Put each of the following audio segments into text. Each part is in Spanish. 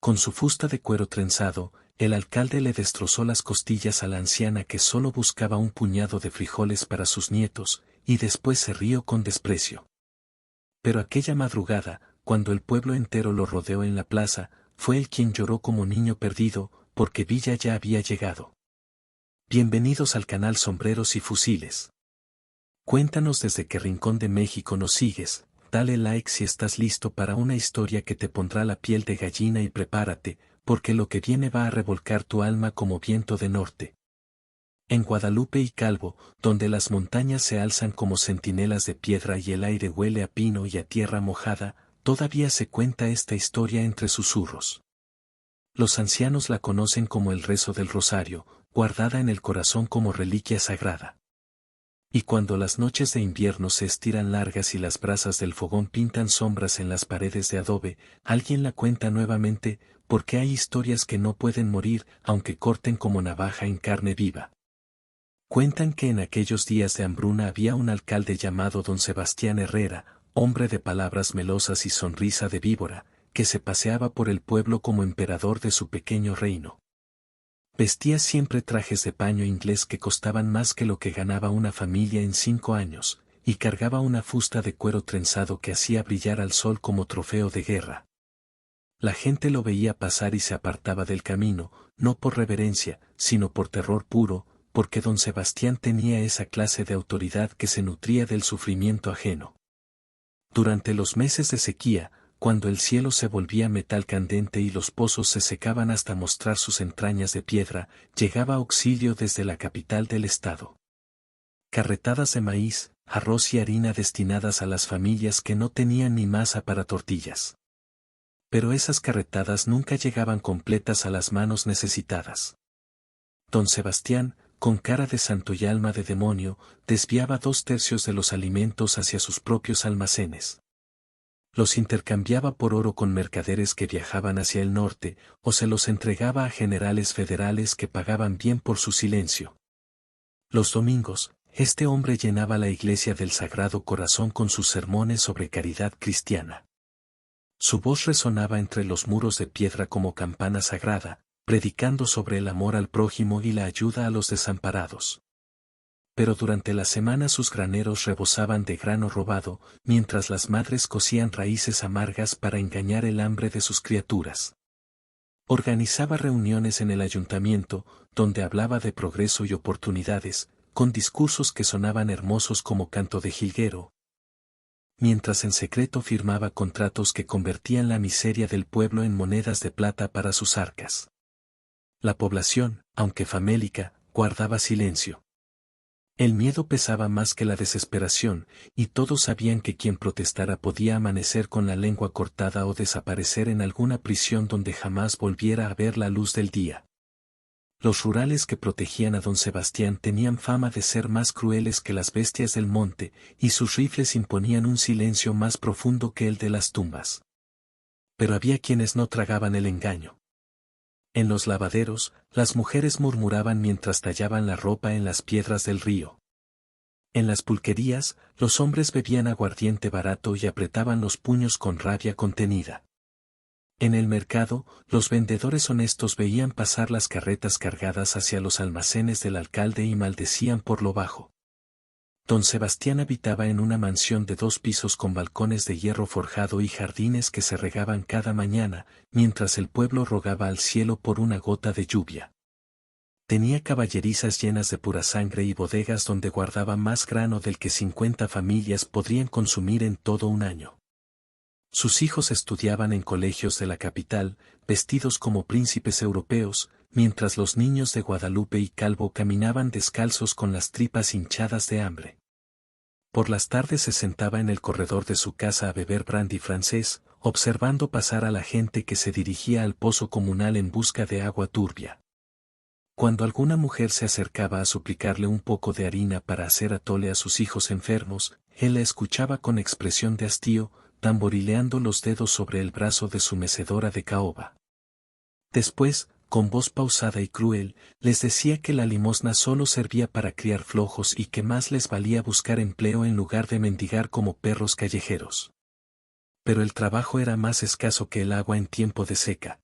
con su fusta de cuero trenzado, el alcalde le destrozó las costillas a la anciana que solo buscaba un puñado de frijoles para sus nietos, y después se rió con desprecio. Pero aquella madrugada, cuando el pueblo entero lo rodeó en la plaza, fue él quien lloró como niño perdido, porque Villa ya había llegado. Bienvenidos al canal Sombreros y Fusiles. Cuéntanos desde qué rincón de México nos sigues, dale like si estás listo para una historia que te pondrá la piel de gallina y prepárate, porque lo que viene va a revolcar tu alma como viento de norte. En Guadalupe y Calvo, donde las montañas se alzan como centinelas de piedra y el aire huele a pino y a tierra mojada, todavía se cuenta esta historia entre susurros. Los ancianos la conocen como el rezo del rosario, guardada en el corazón como reliquia sagrada. Y cuando las noches de invierno se estiran largas y las brasas del fogón pintan sombras en las paredes de adobe, alguien la cuenta nuevamente, porque hay historias que no pueden morir aunque corten como navaja en carne viva. Cuentan que en aquellos días de hambruna había un alcalde llamado don Sebastián Herrera, hombre de palabras melosas y sonrisa de víbora, que se paseaba por el pueblo como emperador de su pequeño reino. Vestía siempre trajes de paño inglés que costaban más que lo que ganaba una familia en 5 años, y cargaba una fusta de cuero trenzado que hacía brillar al sol como trofeo de guerra. La gente lo veía pasar y se apartaba del camino, no por reverencia, sino por terror puro, porque don Sebastián tenía esa clase de autoridad que se nutría del sufrimiento ajeno. Durante los meses de sequía, cuando el cielo se volvía metal candente y los pozos se secaban hasta mostrar sus entrañas de piedra, llegaba auxilio desde la capital del estado. Carretadas de maíz, arroz y harina destinadas a las familias que no tenían ni masa para tortillas. Pero esas carretadas nunca llegaban completas a las manos necesitadas. Don Sebastián, con cara de santo y alma de demonio, desviaba 2/3 de los alimentos hacia sus propios almacenes. Los intercambiaba por oro con mercaderes que viajaban hacia el norte, o se los entregaba a generales federales que pagaban bien por su silencio. Los domingos, este hombre llenaba la iglesia del Sagrado Corazón con sus sermones sobre caridad cristiana. Su voz resonaba entre los muros de piedra como campana sagrada, predicando sobre el amor al prójimo y la ayuda a los desamparados. Pero durante la semana sus graneros rebosaban de grano robado, mientras las madres cocían raíces amargas para engañar el hambre de sus criaturas. Organizaba reuniones en el ayuntamiento, donde hablaba de progreso y oportunidades, con discursos que sonaban hermosos como canto de jilguero, mientras en secreto firmaba contratos que convertían la miseria del pueblo en monedas de plata para sus arcas. La población, aunque famélica, guardaba silencio. El miedo pesaba más que la desesperación, y todos sabían que quien protestara podía amanecer con la lengua cortada o desaparecer en alguna prisión donde jamás volviera a ver la luz del día. Los rurales que protegían a don Sebastián tenían fama de ser más crueles que las bestias del monte, y sus rifles imponían un silencio más profundo que el de las tumbas. Pero había quienes no tragaban el engaño. En los lavaderos, las mujeres murmuraban mientras tallaban la ropa en las piedras del río. En las pulquerías, los hombres bebían aguardiente barato y apretaban los puños con rabia contenida. En el mercado, los vendedores honestos veían pasar las carretas cargadas hacia los almacenes del alcalde y maldecían por lo bajo. Don Sebastián habitaba en una mansión de 2 pisos con balcones de hierro forjado y jardines que se regaban cada mañana, mientras el pueblo rogaba al cielo por una gota de lluvia. Tenía caballerizas llenas de pura sangre y bodegas donde guardaba más grano del que 50 familias podrían consumir en todo un año. Sus hijos estudiaban en colegios de la capital, vestidos como príncipes europeos, mientras los niños de Guadalupe y Calvo caminaban descalzos con las tripas hinchadas de hambre. Por las tardes se sentaba en el corredor de su casa a beber brandy francés, observando pasar a la gente que se dirigía al pozo comunal en busca de agua turbia. Cuando alguna mujer se acercaba a suplicarle un poco de harina para hacer atole a sus hijos enfermos, él la escuchaba con expresión de hastío, tamborileando los dedos sobre el brazo de su mecedora de caoba. Después, con voz pausada y cruel, les decía que la limosna solo servía para criar flojos y que más les valía buscar empleo en lugar de mendigar como perros callejeros. Pero el trabajo era más escaso que el agua en tiempo de seca.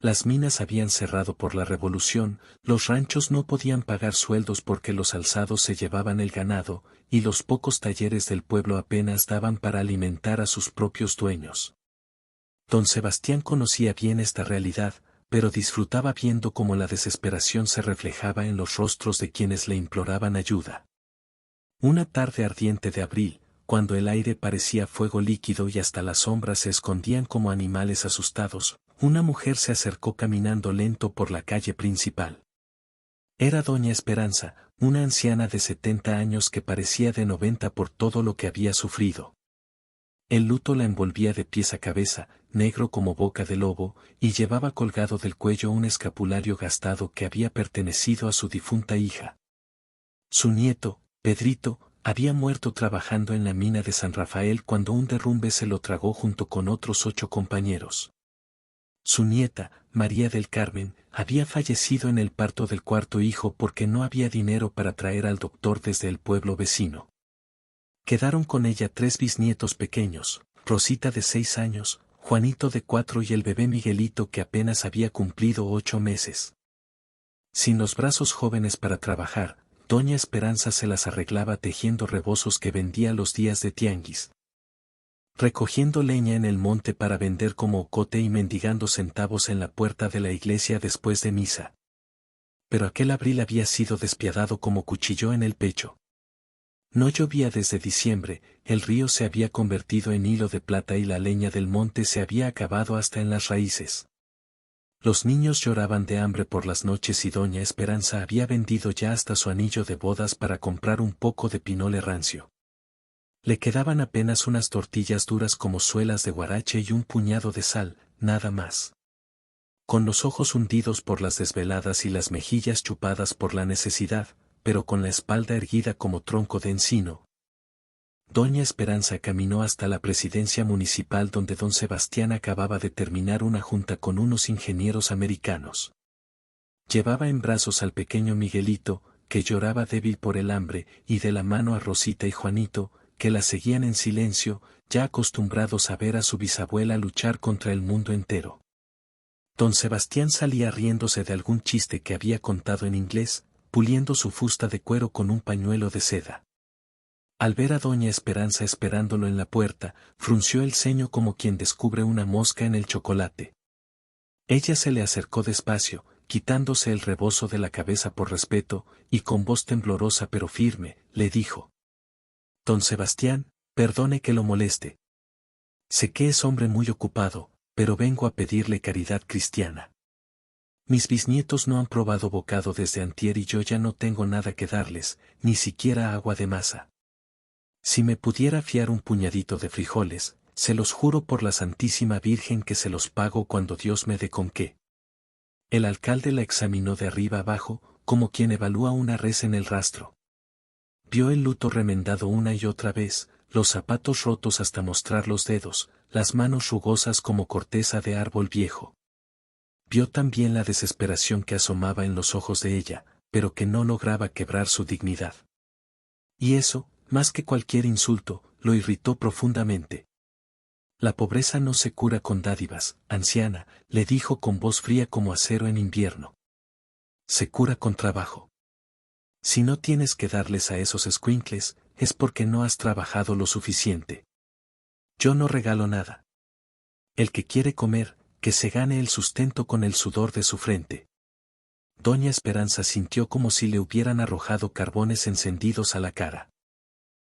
Las minas habían cerrado por la revolución, los ranchos no podían pagar sueldos porque los alzados se llevaban el ganado, y los pocos talleres del pueblo apenas daban para alimentar a sus propios dueños. Don Sebastián conocía bien esta realidad, pero disfrutaba viendo cómo la desesperación se reflejaba en los rostros de quienes le imploraban ayuda. Una tarde ardiente de abril, cuando el aire parecía fuego líquido y hasta las sombras se escondían como animales asustados, una mujer se acercó caminando lento por la calle principal. Era doña Esperanza, una anciana de 70 años que parecía de 90 por todo lo que había sufrido. El luto la envolvía de pies a cabeza, negro como boca de lobo, y llevaba colgado del cuello un escapulario gastado que había pertenecido a su difunta hija. Su nieto, Pedrito, había muerto trabajando en la mina de San Rafael cuando un derrumbe se lo tragó junto con otros 8 compañeros. Su nieta, María del Carmen, había fallecido en el parto del 4.º hijo porque no había dinero para traer al doctor desde el pueblo vecino. Quedaron con ella 3 bisnietos pequeños, Rosita de 6 años, Juanito de 4 y el bebé Miguelito que apenas había cumplido 8 meses. Sin los brazos jóvenes para trabajar, doña Esperanza se las arreglaba tejiendo rebozos que vendía los días de tianguis, recogiendo leña en el monte para vender como ocote y mendigando centavos en la puerta de la iglesia después de misa. Pero aquel abril había sido despiadado como cuchillo en el pecho. No llovía desde diciembre, el río se había convertido en hilo de plata y la leña del monte se había acabado hasta en las raíces. Los niños lloraban de hambre por las noches y doña Esperanza había vendido ya hasta su anillo de bodas para comprar un poco de pinole rancio. Le quedaban apenas unas tortillas duras como suelas de guarache y un puñado de sal, nada más. Con los ojos hundidos por las desveladas y las mejillas chupadas por la necesidad, pero con la espalda erguida como tronco de encino, doña Esperanza caminó hasta la presidencia municipal donde don Sebastián acababa de terminar una junta con unos ingenieros americanos. Llevaba en brazos al pequeño Miguelito, que lloraba débil por el hambre, y de la mano a Rosita y Juanito, que la seguían en silencio, ya acostumbrados a ver a su bisabuela luchar contra el mundo entero. Don Sebastián salía riéndose de algún chiste que había contado en inglés, puliendo su fusta de cuero con un pañuelo de seda. Al ver a doña Esperanza esperándolo en la puerta, frunció el ceño como quien descubre una mosca en el chocolate. Ella se le acercó despacio, quitándose el rebozo de la cabeza por respeto, y con voz temblorosa pero firme, le dijo: Don Sebastián, perdone que lo moleste. Sé que es hombre muy ocupado, pero vengo a pedirle caridad cristiana. Mis bisnietos no han probado bocado desde antier y yo ya no tengo nada que darles, ni siquiera agua de masa. Si me pudiera fiar un puñadito de frijoles, se los juro por la Santísima Virgen que se los pago cuando Dios me dé con qué. El alcalde la examinó de arriba abajo, como quien evalúa una res en el rastro. Vio el luto remendado una y otra vez, los zapatos rotos hasta mostrar los dedos, las manos rugosas como corteza de árbol viejo. Vio también la desesperación que asomaba en los ojos de ella, pero que no lograba quebrar su dignidad. Y eso, más que cualquier insulto, lo irritó profundamente. La pobreza no se cura con dádivas, anciana, le dijo con voz fría como acero en invierno. Se cura con trabajo. Si no tienes que darles a esos escuincles, es porque no has trabajado lo suficiente. Yo no regalo nada. El que quiere comer, que se gane el sustento con el sudor de su frente. Doña Esperanza sintió como si le hubieran arrojado carbones encendidos a la cara.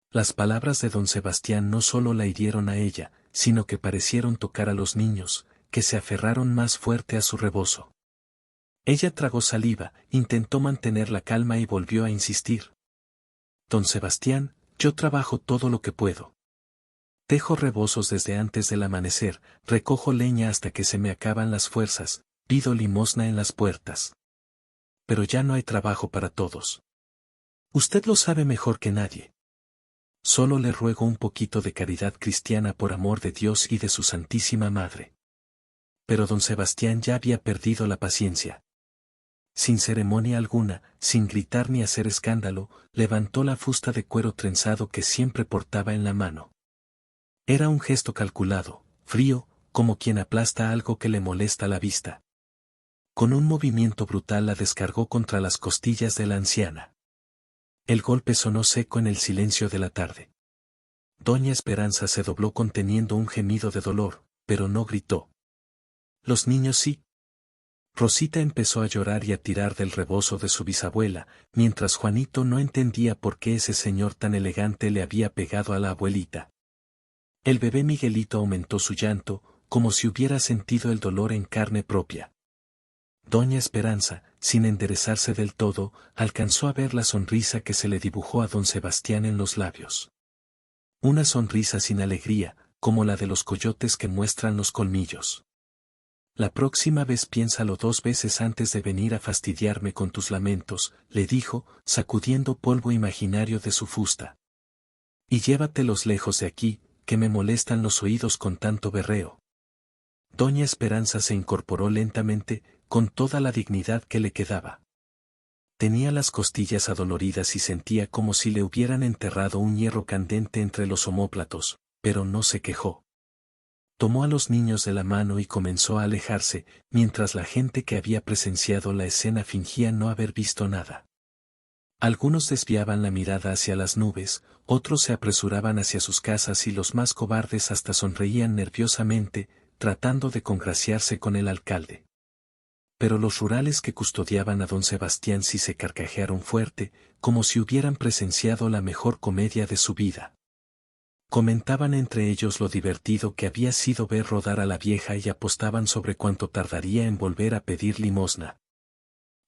Las palabras de don Sebastián no solo la hirieron a ella, sino que parecieron tocar a los niños, que se aferraron más fuerte a su rebozo. Ella tragó saliva, intentó mantener la calma y volvió a insistir. Don Sebastián, yo trabajo todo lo que puedo. Tejo rebozos desde antes del amanecer, recojo leña hasta que se me acaban las fuerzas, pido limosna en las puertas. Pero ya no hay trabajo para todos. Usted lo sabe mejor que nadie. Solo le ruego un poquito de caridad cristiana por amor de Dios y de su Santísima Madre. Pero don Sebastián ya había perdido la paciencia. Sin ceremonia alguna, sin gritar ni hacer escándalo, levantó la fusta de cuero trenzado que siempre portaba en la mano. Era un gesto calculado, frío, como quien aplasta algo que le molesta la vista. con un movimiento brutal la descargó contra las costillas de la anciana. El golpe sonó seco en el silencio de la tarde. Doña Esperanza se dobló conteniendo un gemido de dolor, pero no gritó. Los niños sí. Rosita empezó a llorar y a tirar del rebozo de su bisabuela, mientras Juanito no entendía por qué ese señor tan elegante le había pegado a la abuelita. El bebé Miguelito aumentó su llanto, como si hubiera sentido el dolor en carne propia. Doña Esperanza, sin enderezarse del todo, alcanzó a ver la sonrisa que se le dibujó a don Sebastián en los labios. Una sonrisa sin alegría, como la de los coyotes que muestran los colmillos. La próxima vez piénsalo 2 veces antes de venir a fastidiarme con tus lamentos, le dijo, sacudiendo polvo imaginario de su fusta. Y llévatelos lejos de aquí, que me molestan los oídos con tanto berreo. Doña Esperanza se incorporó lentamente, con toda la dignidad que le quedaba. Tenía las costillas adoloridas y sentía como si le hubieran enterrado un hierro candente entre los omóplatos, pero no se quejó. Tomó a los niños de la mano y comenzó a alejarse, mientras la gente que había presenciado la escena fingía no haber visto nada. Algunos desviaban la mirada hacia las nubes, otros se apresuraban hacia sus casas y los más cobardes hasta sonreían nerviosamente, tratando de congraciarse con el alcalde. Pero los rurales que custodiaban a don Sebastián sí se carcajearon fuerte, como si hubieran presenciado la mejor comedia de su vida. Comentaban entre ellos lo divertido que había sido ver rodar a la vieja y apostaban sobre cuánto tardaría en volver a pedir limosna.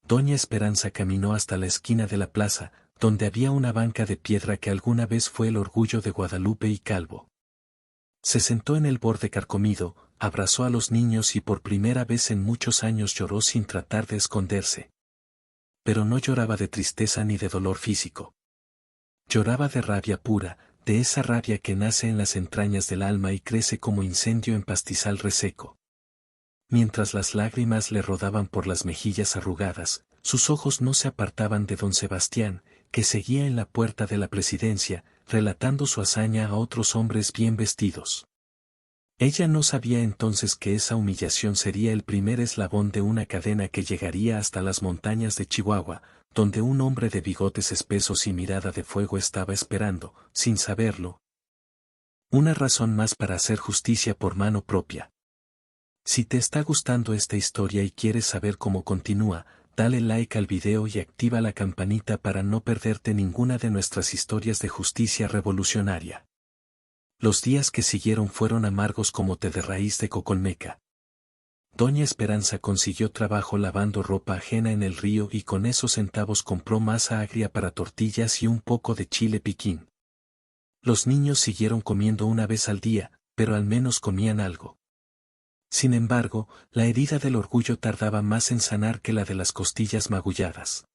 Doña Esperanza caminó hasta la esquina de la plaza, donde había una banca de piedra que alguna vez fue el orgullo de Guadalupe y Calvo. Se sentó en el borde carcomido, abrazó a los niños y por primera vez en muchos años lloró sin tratar de esconderse. Pero no lloraba de tristeza ni de dolor físico. Lloraba de rabia pura, de esa rabia que nace en las entrañas del alma y crece como incendio en pastizal reseco. Mientras las lágrimas le rodaban por las mejillas arrugadas, sus ojos no se apartaban de don Sebastián, que seguía en la puerta de la presidencia, relatando su hazaña a otros hombres bien vestidos. Ella no sabía entonces que esa humillación sería el primer eslabón de una cadena que llegaría hasta las montañas de Chihuahua, donde un hombre de bigotes espesos y mirada de fuego estaba esperando, sin saberlo, una razón más para hacer justicia por mano propia. Si te está gustando esta historia y quieres saber cómo continúa, dale like al video y activa la campanita para no perderte ninguna de nuestras historias de justicia revolucionaria. Los días que siguieron fueron amargos como té de raíz de cocolmeca. Doña Esperanza consiguió trabajo lavando ropa ajena en el río y con esos centavos compró masa agria para tortillas y un poco de chile piquín. Los niños siguieron comiendo una vez al día, pero al menos comían algo. Sin embargo, la herida del orgullo tardaba más en sanar que la de las costillas magulladas.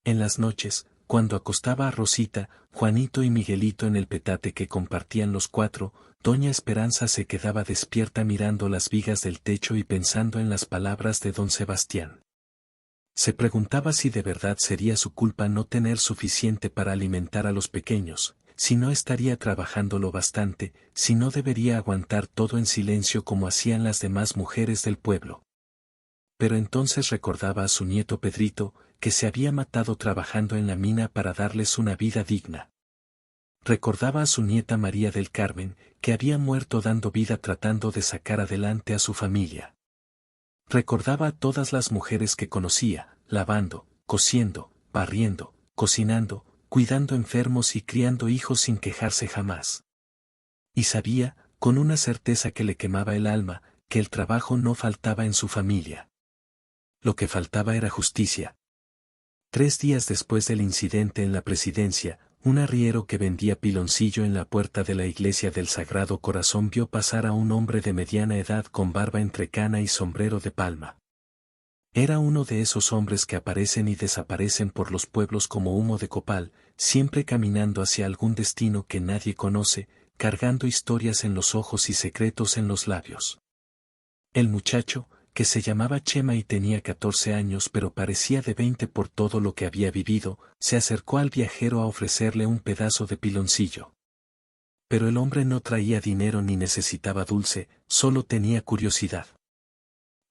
En las noches, cuando acostaba a Rosita, Juanito y Miguelito en el petate que compartían los 4, doña Esperanza se quedaba despierta mirando las vigas del techo y pensando en las palabras de don Sebastián. Se preguntaba si de verdad sería su culpa no tener suficiente para alimentar a los pequeños, si no estaría trabajando lo bastante, si no debería aguantar todo en silencio como hacían las demás mujeres del pueblo. Pero entonces recordaba a su nieto Pedrito, que se había matado trabajando en la mina para darles una vida digna. Recordaba a su nieta María del Carmen, que había muerto dando vida tratando de sacar adelante a su familia. Recordaba a todas las mujeres que conocía, lavando, cosiendo, barriendo, cocinando, cuidando enfermos y criando hijos sin quejarse jamás. Y sabía, con una certeza que le quemaba el alma, que el trabajo no faltaba en su familia. Lo que faltaba era justicia. 3 días después del incidente en la presidencia, un arriero que vendía piloncillo en la puerta de la iglesia del Sagrado Corazón vio pasar a un hombre de mediana edad con barba entrecana y sombrero de palma. Era uno de esos hombres que aparecen y desaparecen por los pueblos como humo de copal, siempre caminando hacia algún destino que nadie conoce, cargando historias en los ojos y secretos en los labios. El muchacho, que se llamaba Chema y tenía 14 años pero parecía de 20 por todo lo que había vivido, se acercó al viajero a ofrecerle un pedazo de piloncillo. Pero el hombre no traía dinero ni necesitaba dulce, solo tenía curiosidad.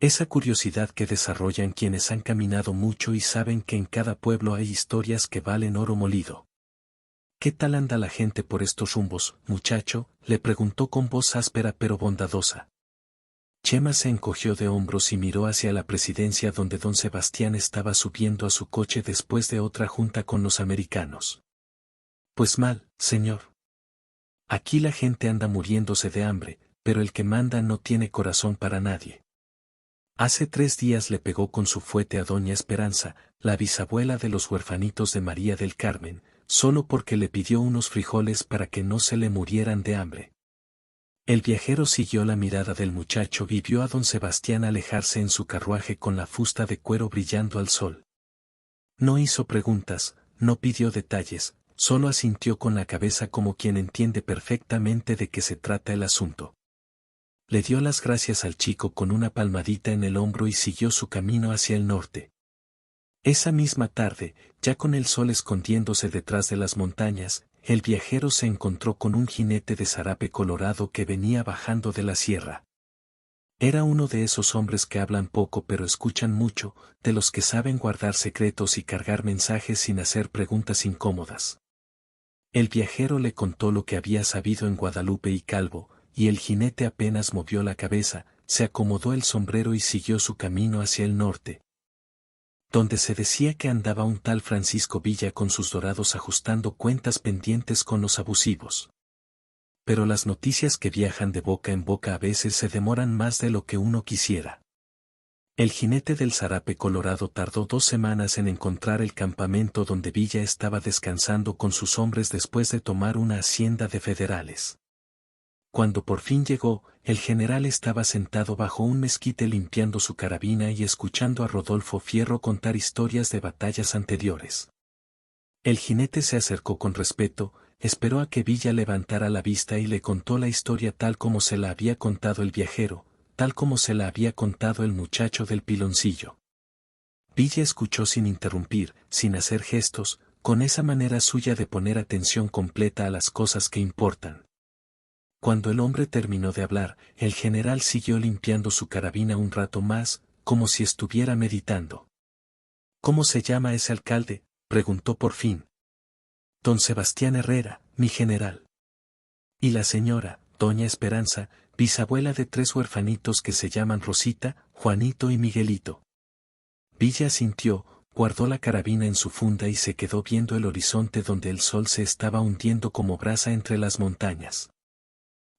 Esa curiosidad que desarrollan quienes han caminado mucho y saben que en cada pueblo hay historias que valen oro molido. ¿Qué tal anda la gente por estos rumbos, muchacho?, le preguntó con voz áspera pero bondadosa. Chema se encogió de hombros y miró hacia la presidencia donde don Sebastián estaba subiendo a su coche después de otra junta con los americanos. Pues mal, señor. Aquí la gente anda muriéndose de hambre, pero el que manda no tiene corazón para nadie. Hace 3 días le pegó con su fuete a doña Esperanza, la bisabuela de los huerfanitos de María del Carmen, solo porque le pidió unos frijoles para que no se le murieran de hambre. El viajero siguió la mirada del muchacho y vio a don Sebastián alejarse en su carruaje con la fusta de cuero brillando al sol. No hizo preguntas, no pidió detalles, solo asintió con la cabeza como quien entiende perfectamente de qué se trata el asunto. Le dio las gracias al chico con una palmadita en el hombro y siguió su camino hacia el norte. Esa misma tarde, ya con el sol escondiéndose detrás de las montañas, el viajero se encontró con un jinete de zarape colorado que venía bajando de la sierra. Era uno de esos hombres que hablan poco pero escuchan mucho, de los que saben guardar secretos y cargar mensajes sin hacer preguntas incómodas. El viajero le contó lo que había sabido en Guadalupe y Calvo, y el jinete apenas movió la cabeza, se acomodó el sombrero y siguió su camino hacia el norte, donde se decía que andaba un tal Francisco Villa con sus dorados ajustando cuentas pendientes con los abusivos. Pero las noticias que viajan de boca en boca a veces se demoran más de lo que uno quisiera. El jinete del zarape colorado tardó 2 semanas en encontrar el campamento donde Villa estaba descansando con sus hombres después de tomar una hacienda de federales. Cuando por fin llegó, el general estaba sentado bajo un mezquite limpiando su carabina y escuchando a Rodolfo Fierro contar historias de batallas anteriores. El jinete se acercó con respeto, esperó a que Villa levantara la vista y le contó la historia tal como se la había contado el viajero, tal como se la había contado el muchacho del piloncillo. Villa escuchó sin interrumpir, sin hacer gestos, con esa manera suya de poner atención completa a las cosas que importan. Cuando el hombre terminó de hablar, el general siguió limpiando su carabina un rato más, como si estuviera meditando. ¿Cómo se llama ese alcalde?, preguntó por fin. Don Sebastián Herrera, mi general. Y la señora, doña Esperanza, bisabuela de 3 huerfanitos que se llaman Rosita, Juanito y Miguelito. Villa asintió, guardó la carabina en su funda y se quedó viendo el horizonte donde el sol se estaba hundiendo como brasa entre las montañas.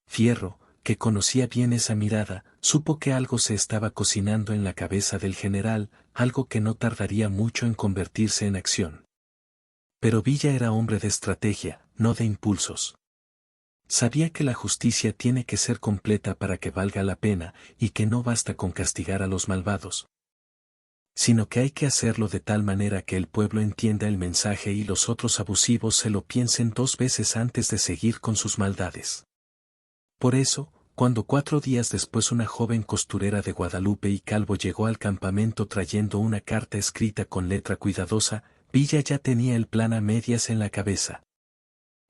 Fierro, que conocía bien esa mirada, supo que algo se estaba cocinando en la cabeza del general, algo que no tardaría mucho en convertirse en acción. Pero Villa era hombre de estrategia, no de impulsos. Sabía que la justicia tiene que ser completa para que valga la pena, y que no basta con castigar a los malvados, sino que hay que hacerlo de tal manera que el pueblo entienda el mensaje y los otros abusivos se lo piensen 2 veces antes de seguir con sus maldades. Por eso, cuando 4 días después una joven costurera de Guadalupe y Calvo llegó al campamento trayendo una carta escrita con letra cuidadosa, Villa ya tenía el plan a medias en la cabeza.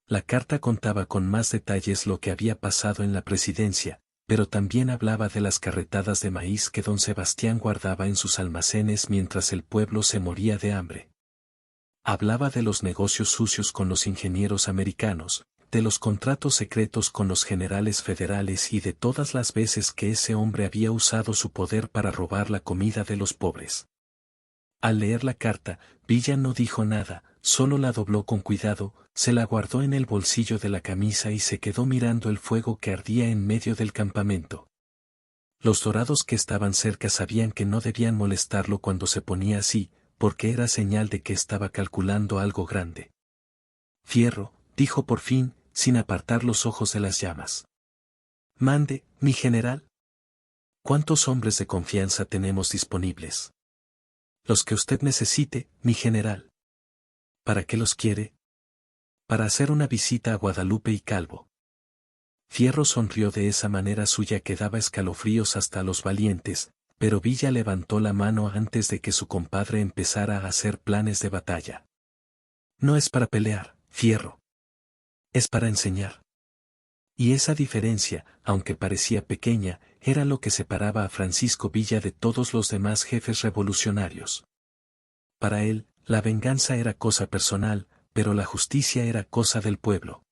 La carta contaba con más detalles lo que había pasado en la presidencia, pero también hablaba de las carretadas de maíz que don Sebastián guardaba en sus almacenes mientras el pueblo se moría de hambre. Hablaba de los negocios sucios con los ingenieros americanos, de los contratos secretos con los generales federales y de todas las veces que ese hombre había usado su poder para robar la comida de los pobres. Al leer la carta, Villa no dijo nada, solo la dobló con cuidado, se la guardó en el bolsillo de la camisa y se quedó mirando el fuego que ardía en medio del campamento. Los dorados que estaban cerca sabían que no debían molestarlo cuando se ponía así, porque era señal de que estaba calculando algo grande. Fierro, dijo por fin, sin apartar los ojos de las llamas. Mande, mi general. ¿Cuántos hombres de confianza tenemos disponibles? Los que usted necesite, mi general. ¿Para qué los quiere? Para hacer una visita a Guadalupe y Calvo. Fierro sonrió de esa manera suya que daba escalofríos hasta a los valientes, pero Villa levantó la mano antes de que su compadre empezara a hacer planes de batalla. No es para pelear, Fierro. Es para enseñar. Y esa diferencia, aunque parecía pequeña, era lo que separaba a Francisco Villa de todos los demás jefes revolucionarios. Para él, la venganza era cosa personal, pero la justicia era cosa del pueblo.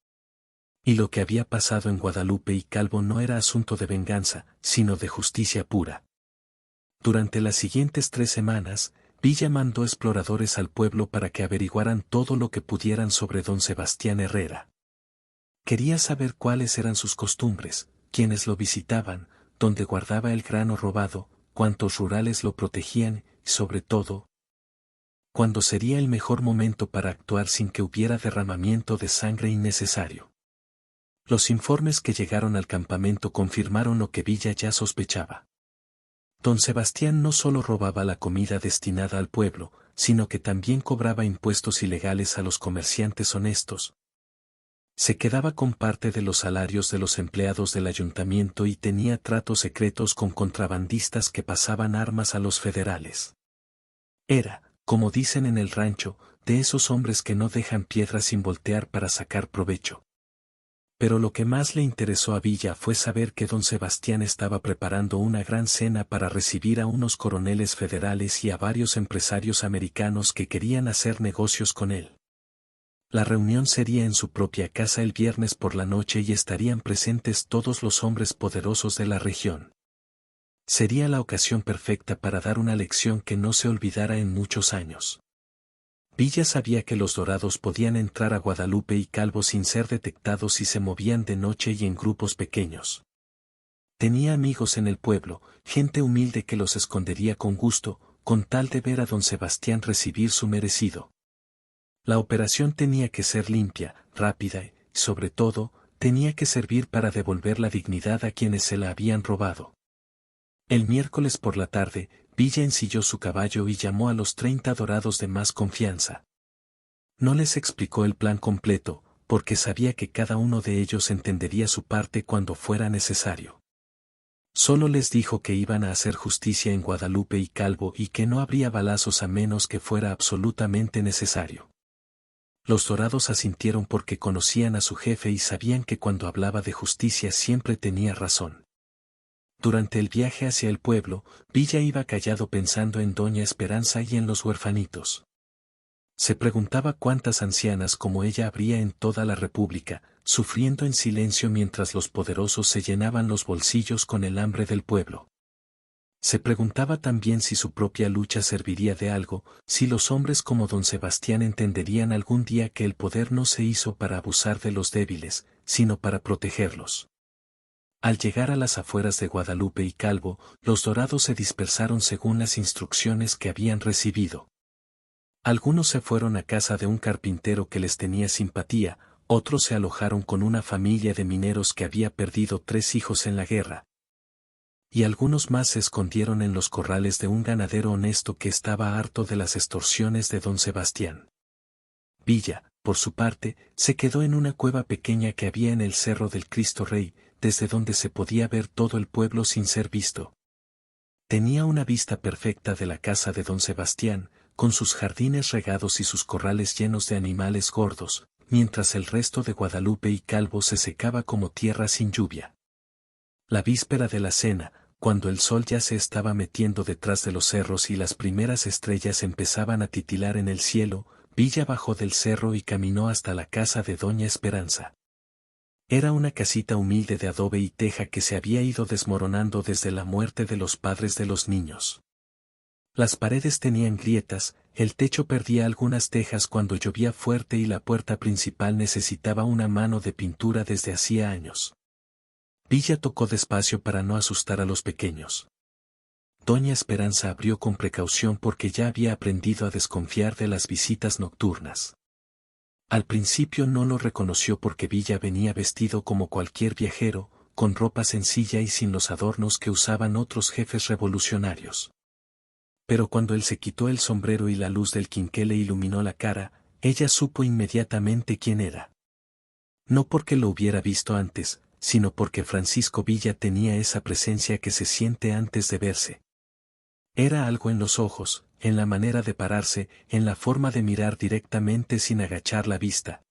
Y lo que había pasado en Guadalupe y Calvo no era asunto de venganza, sino de justicia pura. Durante las siguientes 3 semanas, Villa mandó exploradores al pueblo para que averiguaran todo lo que pudieran sobre don Sebastián Herrera. Quería saber cuáles eran sus costumbres, quiénes lo visitaban, dónde guardaba el grano robado, cuántos rurales lo protegían y, sobre todo, cuándo sería el mejor momento para actuar sin que hubiera derramamiento de sangre innecesario. Los informes que llegaron al campamento confirmaron lo que Villa ya sospechaba. Don Sebastián no solo robaba la comida destinada al pueblo, sino que también cobraba impuestos ilegales a los comerciantes honestos. Se quedaba con parte de los salarios de los empleados del ayuntamiento y tenía tratos secretos con contrabandistas que pasaban armas a los federales. Era, como dicen en el rancho, de esos hombres que no dejan piedras sin voltear para sacar provecho. Pero lo que más le interesó a Villa fue saber que don Sebastián estaba preparando una gran cena para recibir a unos coroneles federales y a varios empresarios americanos que querían hacer negocios con él. La reunión sería en su propia casa el viernes por la noche y estarían presentes todos los hombres poderosos de la región. Sería la ocasión perfecta para dar una lección que no se olvidara en muchos años. Villa sabía que los dorados podían entrar a Guadalupe y Calvo sin ser detectados si se movían de noche y en grupos pequeños. Tenía amigos en el pueblo, gente humilde que los escondería con gusto, con tal de ver a don Sebastián recibir su merecido. La operación tenía que ser limpia, rápida y, sobre todo, tenía que servir para devolver la dignidad a quienes se la habían robado. El miércoles por la tarde, Villa ensilló su caballo y llamó a los 30 dorados de más confianza. No les explicó el plan completo, porque sabía que cada uno de ellos entendería su parte cuando fuera necesario. Solo les dijo que iban a hacer justicia en Guadalupe y Calvo y que no habría balazos a menos que fuera absolutamente necesario. Los dorados asintieron porque conocían a su jefe y sabían que cuando hablaba de justicia siempre tenía razón. Durante el viaje hacia el pueblo, Villa iba callado pensando en doña Esperanza y en los huerfanitos. Se preguntaba cuántas ancianas como ella habría en toda la república, sufriendo en silencio mientras los poderosos se llenaban los bolsillos con el hambre del pueblo. Se preguntaba también si su propia lucha serviría de algo, si los hombres como don Sebastián entenderían algún día que el poder no se hizo para abusar de los débiles, sino para protegerlos. Al llegar a las afueras de Guadalupe y Calvo, los dorados se dispersaron según las instrucciones que habían recibido. Algunos se fueron a casa de un carpintero que les tenía simpatía, otros se alojaron con una familia de mineros que había perdido 3 hijos en la guerra. Y algunos más se escondieron en los corrales de un ganadero honesto que estaba harto de las extorsiones de don Sebastián. Villa, por su parte, se quedó en una cueva pequeña que había en el Cerro del Cristo Rey, desde donde se podía ver todo el pueblo sin ser visto. Tenía una vista perfecta de la casa de don Sebastián, con sus jardines regados y sus corrales llenos de animales gordos, mientras el resto de Guadalupe y Calvo se secaba como tierra sin lluvia. La víspera de la cena, cuando el sol ya se estaba metiendo detrás de los cerros y las primeras estrellas empezaban a titilar en el cielo, Villa bajó del cerro y caminó hasta la casa de doña Esperanza. Era una casita humilde de adobe y teja que se había ido desmoronando desde la muerte de los padres de los niños. Las paredes tenían grietas, el techo perdía algunas tejas cuando llovía fuerte y la puerta principal necesitaba una mano de pintura desde hacía años. Villa tocó despacio para no asustar a los pequeños. Doña Esperanza abrió con precaución porque ya había aprendido a desconfiar de las visitas nocturnas. Al principio no lo reconoció porque Villa venía vestido como cualquier viajero, con ropa sencilla y sin los adornos que usaban otros jefes revolucionarios. Pero cuando él se quitó el sombrero y la luz del quinqué le iluminó la cara, ella supo inmediatamente quién era. No porque lo hubiera visto antes, sino porque Francisco Villa tenía esa presencia que se siente antes de verse. Era algo en los ojos, en la manera de pararse, en la forma de mirar directamente sin agachar la vista.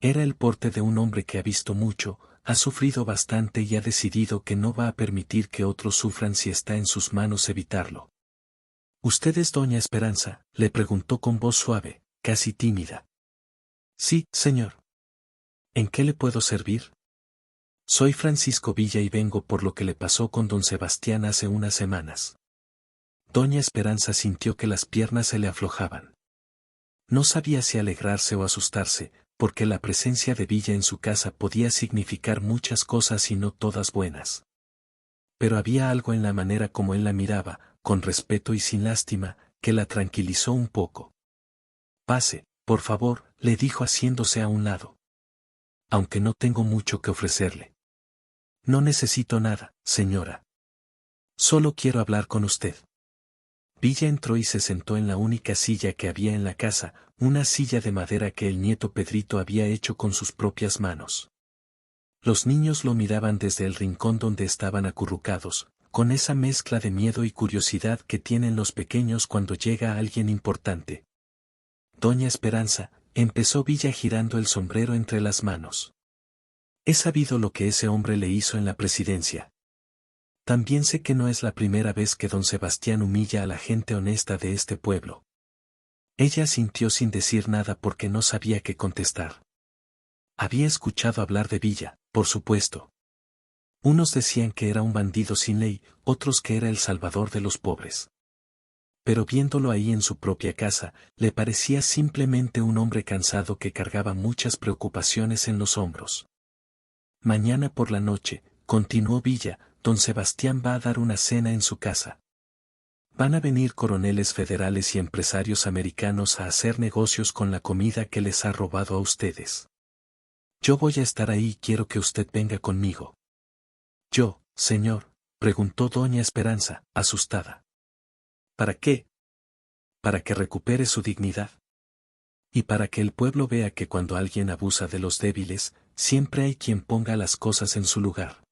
Era el porte de un hombre que ha visto mucho, ha sufrido bastante y ha decidido que no va a permitir que otros sufran si está en sus manos evitarlo. ¿Usted es doña Esperanza?, le preguntó con voz suave, casi tímida. Sí, señor. ¿En qué le puedo servir? Soy Francisco Villa y vengo por lo que le pasó con don Sebastián hace unas semanas. Doña Esperanza sintió que las piernas se le aflojaban. No sabía si alegrarse o asustarse, porque la presencia de Villa en su casa podía significar muchas cosas y no todas buenas. Pero había algo en la manera como él la miraba, con respeto y sin lástima, que la tranquilizó un poco. Pase, por favor, le dijo haciéndose a un lado. Aunque no tengo mucho que ofrecerle. No necesito nada, señora. Solo quiero hablar con usted. Villa entró y se sentó en la única silla que había en la casa, una silla de madera que el nieto Pedrito había hecho con sus propias manos. Los niños lo miraban desde el rincón donde estaban acurrucados, con esa mezcla de miedo y curiosidad que tienen los pequeños cuando llega alguien importante. Doña Esperanza, empezó Villa girando el sombrero entre las manos. He sabido lo que ese hombre le hizo en la presidencia. También sé que no es la primera vez que don Sebastián humilla a la gente honesta de este pueblo. Ella asintió sin decir nada porque no sabía qué contestar. Había escuchado hablar de Villa, por supuesto. Unos decían que era un bandido sin ley, otros que era el salvador de los pobres. Pero viéndolo ahí en su propia casa, le parecía simplemente un hombre cansado que cargaba muchas preocupaciones en los hombros. Mañana por la noche, continuó Villa, don Sebastián va a dar una cena en su casa. Van a venir coroneles federales y empresarios americanos a hacer negocios con la comida que les ha robado a ustedes. Yo voy a estar ahí y quiero que usted venga conmigo. Yo, señor, preguntó doña Esperanza, asustada. ¿Para qué? Para que recupere su dignidad. Y para que el pueblo vea que cuando alguien abusa de los débiles, siempre hay quien ponga las cosas en su lugar.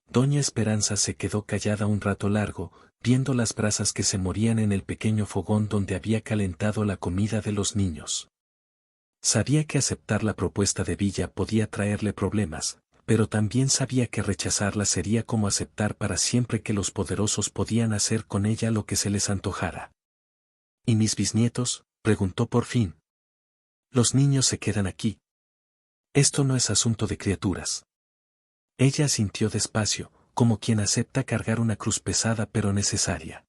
Doña Esperanza se quedó callada un rato largo, viendo las brasas que se morían en el pequeño fogón donde había calentado la comida de los niños. Sabía que aceptar la propuesta de Villa podía traerle problemas, pero también sabía que rechazarla sería como aceptar para siempre que los poderosos podían hacer con ella lo que se les antojara. ¿Y mis bisnietos?, preguntó por fin. Los niños se quedan aquí. Esto no es asunto de criaturas. Ella asintió despacio, como quien acepta cargar una cruz pesada pero necesaria.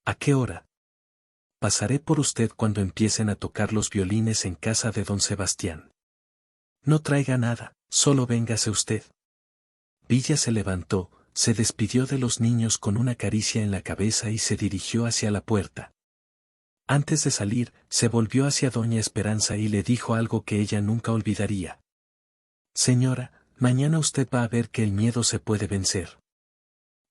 ¿A qué hora? Pasaré por usted cuando empiecen a tocar los violines en casa de don Sebastián. No traiga nada, solo véngase usted. Villa se levantó, se despidió de los niños con una caricia en la cabeza y se dirigió hacia la puerta. Antes de salir, se volvió hacia doña Esperanza y le dijo algo que ella nunca olvidaría. Señora, mañana usted va a ver que el miedo se puede vencer.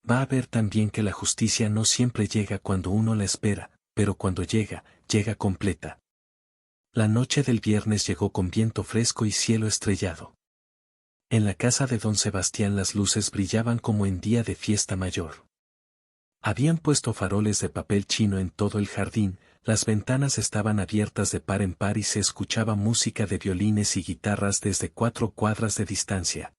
Va a ver también que la justicia no siempre llega cuando uno la espera, pero cuando llega, llega completa. La noche del viernes llegó con viento fresco y cielo estrellado. En la casa de don Sebastián las luces brillaban como en día de fiesta mayor. Habían puesto faroles de papel chino en todo el jardín, las ventanas estaban abiertas de par en par y se escuchaba música de violines y guitarras desde 4 cuadras de distancia.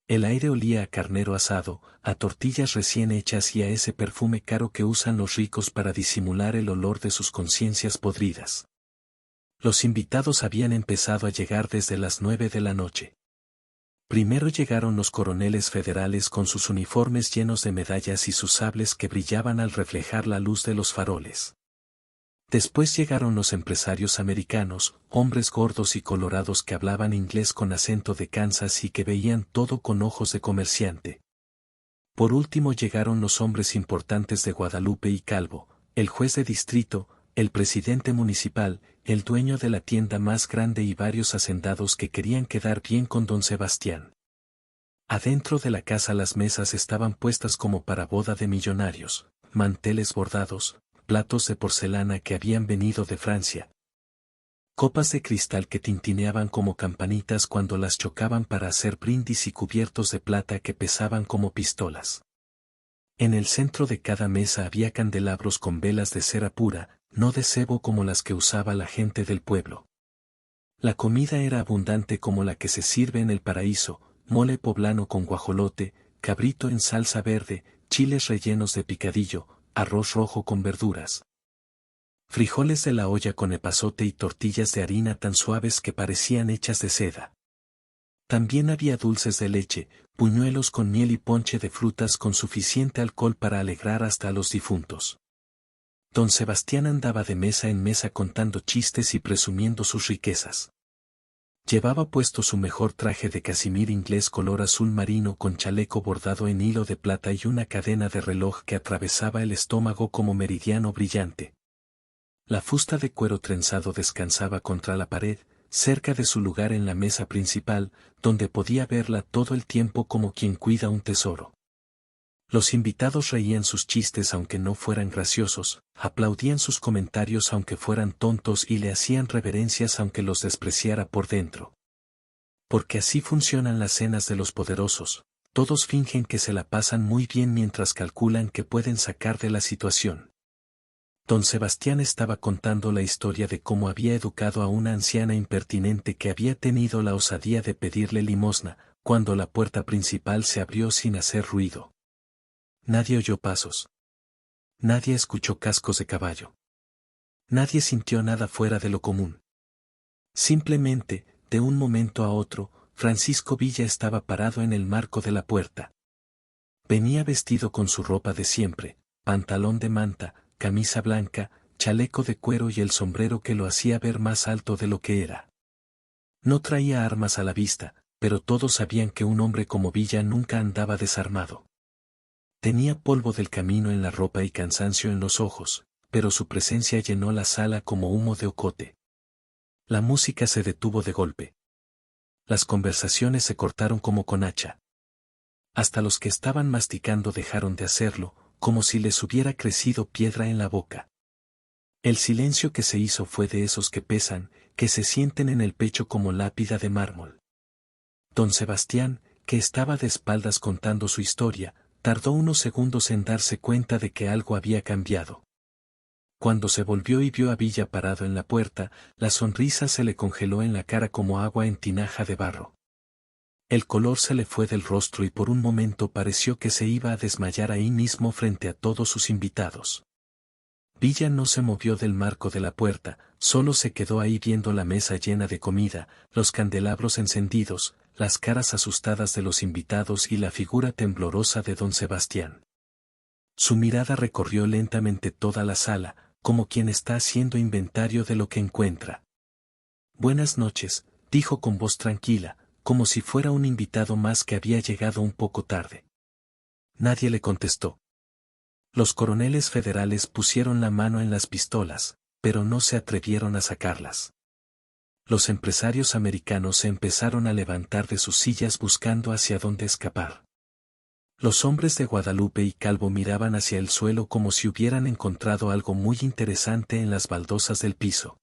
El aire olía a carnero asado, a tortillas recién hechas y a ese perfume caro que usan los ricos para disimular el olor de sus conciencias podridas. Los invitados habían empezado a llegar desde las 9 de la noche. Primero llegaron los coroneles federales con sus uniformes llenos de medallas y sus sables que brillaban al reflejar la luz de los faroles. Después llegaron los empresarios americanos, hombres gordos y colorados que hablaban inglés con acento de Kansas y que veían todo con ojos de comerciante. Por último llegaron los hombres importantes de Guadalupe y Calvo, el juez de distrito, el presidente municipal, el dueño de la tienda más grande y varios hacendados que querían quedar bien con don Sebastián. Adentro de la casa las mesas estaban puestas como para boda de millonarios, manteles bordados, platos de porcelana que habían venido de Francia. Copas de cristal que tintineaban como campanitas cuando las chocaban para hacer brindis y cubiertos de plata que pesaban como pistolas. En el centro de cada mesa había candelabros con velas de cera pura, no de sebo como las que usaba la gente del pueblo. La comida era abundante como la que se sirve en el paraíso, mole poblano con guajolote, cabrito en salsa verde, chiles rellenos de picadillo, arroz rojo con verduras. Frijoles de la olla con epazote y tortillas de harina tan suaves que parecían hechas de seda. También había dulces de leche, buñuelos con miel y ponche de frutas con suficiente alcohol para alegrar hasta a los difuntos. Don Sebastián andaba de mesa en mesa contando chistes y presumiendo sus riquezas. Llevaba puesto su mejor traje de casimir inglés color azul marino con chaleco bordado en hilo de plata y una cadena de reloj que atravesaba el estómago como meridiano brillante. La fusta de cuero trenzado descansaba contra la pared, cerca de su lugar en la mesa principal, donde podía verla todo el tiempo como quien cuida un tesoro. Los invitados reían sus chistes aunque no fueran graciosos, aplaudían sus comentarios aunque fueran tontos y le hacían reverencias aunque los despreciara por dentro. Porque así funcionan las cenas de los poderosos, todos fingen que se la pasan muy bien mientras calculan que pueden sacar de la situación. Don Sebastián estaba contando la historia de cómo había educado a una anciana impertinente que había tenido la osadía de pedirle limosna, cuando la puerta principal se abrió sin hacer ruido. Nadie oyó pasos. Nadie escuchó cascos de caballo. Nadie sintió nada fuera de lo común. Simplemente, de un momento a otro, Francisco Villa estaba parado en el marco de la puerta. Venía vestido con su ropa de siempre, pantalón de manta, camisa blanca, chaleco de cuero y el sombrero que lo hacía ver más alto de lo que era. No traía armas a la vista, pero todos sabían que un hombre como Villa nunca andaba desarmado. Tenía polvo del camino en la ropa y cansancio en los ojos, pero su presencia llenó la sala como humo de ocote. La música se detuvo de golpe. Las conversaciones se cortaron como con hacha. Hasta los que estaban masticando dejaron de hacerlo, como si les hubiera crecido piedra en la boca. El silencio que se hizo fue de esos que pesan, que se sienten en el pecho como lápida de mármol. Don Sebastián, que estaba de espaldas contando su historia, tardó unos segundos en darse cuenta de que algo había cambiado. Cuando se volvió y vio a Villa parado en la puerta, la sonrisa se le congeló en la cara como agua en tinaja de barro. El color se le fue del rostro y por un momento pareció que se iba a desmayar ahí mismo frente a todos sus invitados. Villa no se movió del marco de la puerta, solo se quedó ahí viendo la mesa llena de comida, los candelabros encendidos, las caras asustadas de los invitados y la figura temblorosa de don Sebastián. Su mirada recorrió lentamente toda la sala, como quien está haciendo inventario de lo que encuentra. «Buenas noches», dijo con voz tranquila, como si fuera un invitado más que había llegado un poco tarde. Nadie le contestó. Los coroneles federales pusieron la mano en las pistolas, pero no se atrevieron a sacarlas. Los empresarios americanos se empezaron a levantar de sus sillas buscando hacia dónde escapar. Los hombres de Guadalupe y Calvo miraban hacia el suelo como si hubieran encontrado algo muy interesante en las baldosas del piso.